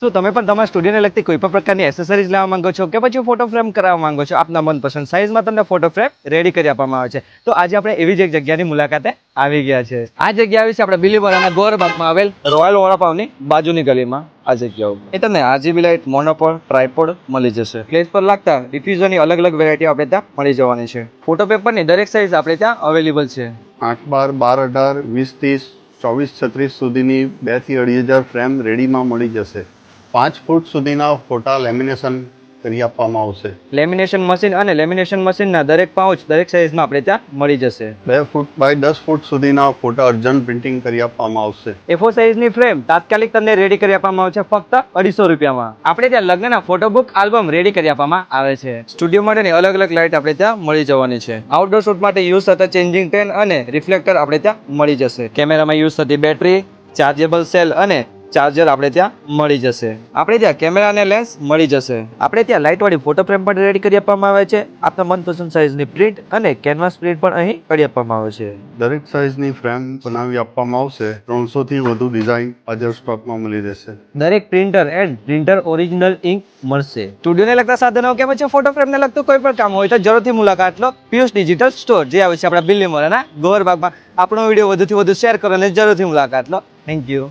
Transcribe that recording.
તો તમે પણ તમારા સ્ટુડિયોને લગતી કોઈ પણ પ્રકારની એસેસરીઝ લેવા માંગો છો કે પછી ફોટો ફ્રેમ કરાવવા માંગો છો, આપના મનપસંદ સાઇઝમાં તમને ફોટો ફ્રેમ રેડી કરી આપવામાં આવે છે. તો આજે આપણે એવી જ એક જગ્યાની મુલાકાતે આવી ગયા છે. આ જગ્યા આવી છે આપણે બિલીમોરાના ગોરબાગમાં આવેલ રોયલ વડાપાવની બાજુની ગલીમાં. આ જગ્યાઓ એ તમને RGB લાઇટ, મોનોપોડ, ટ્રાયપોડ મળી જશે. પ્લેસ પર લાગતા ડિફ્યુઝરની અલગ અલગ વેરાયટી આપણે ત્યાં મળી જવાની છે. ફોટો પેપરની દરેક સાઇઝ આપણે ત્યાં અવેલેબલ છે. 8 12 12 18 20 30 24 36 સુધીની 2 થી 2.5 ફ્રેમ રેડીમાં મળી જશે. 5 ફૂટ સુધીના ફોટા લેમિનેશન કરી આપવામાં આવશે. લેમિનેશન મશીન અને લેમિનેશન મશીનના દરેક પાઉચ દરેક સાઇઝમાં આપણે ત્યાં મળી જશે. 2 ફૂટ બાય 10 ફૂટ સુધીના ફોટા અર્જન્ટ પ્રિન્ટિંગ કરી આપવામાં આવશે. A4 સાઇઝની ફ્રેમ તાત્કાલિક તમને રેડી કરી આપવામાં આવે છે ફક્ત 250 રૂપિયામાં. આપણે ત્યાં લગ્નના ફોટોબુક આલ્બમ રેડી કરી આપવામાં આવે છે. સ્ટુડિયો માટેની અલગ અલગ લાઇટ આપણે ત્યાં મળી જવાની છે. આઉટડોર શૂટ માટે યુઝ થતા ચેન્જિંગ પેન અને રિફ્લેક્ટર આપણે ત્યાં મળી જશે. કેમેરામાં યુઝ થતી બેટરી, ચાર્જેબલ સેલ અને ચાર્જર આપણે ત્યાં મળી જશે. આપણે ત્યાં કેમેરા અને લેન્સ મળી જશે. આપણે ત્યાં લાઇટ વાળી ફોટો ફ્રેમ પણ રેડી કરી આપવામાં આવે છે. આપના મનપસંદ સાઇઝની પ્રિન્ટ અને કેનવાસ પ્રિન્ટ પણ અહીં કરી આપવામાં આવે છે. દરેક સાઇઝની ફ્રેમ બનાવી આપવામાં આવશે. 300 થી વધુ ડિઝાઇન હાજર સ્ટોકમાં મળી રહેશે. દરેક printer and printer original ink મળશે. સ્ટુડિયોને લગતા સાધનો કે પછી ફોટો ફ્રેમને લગતું કોઈ પણ કામ હોય તો જરૂરથી મુલાકાત લો પિયુષ ડિજિટલ સ્ટોર, જે આવે છે આપણા બિલીમોરાના ગોરબાગમાં. આપણો વિડીયો વધુથી વધુ શેર કરો અને જરૂરથી મુલાકાત લો. Thank you.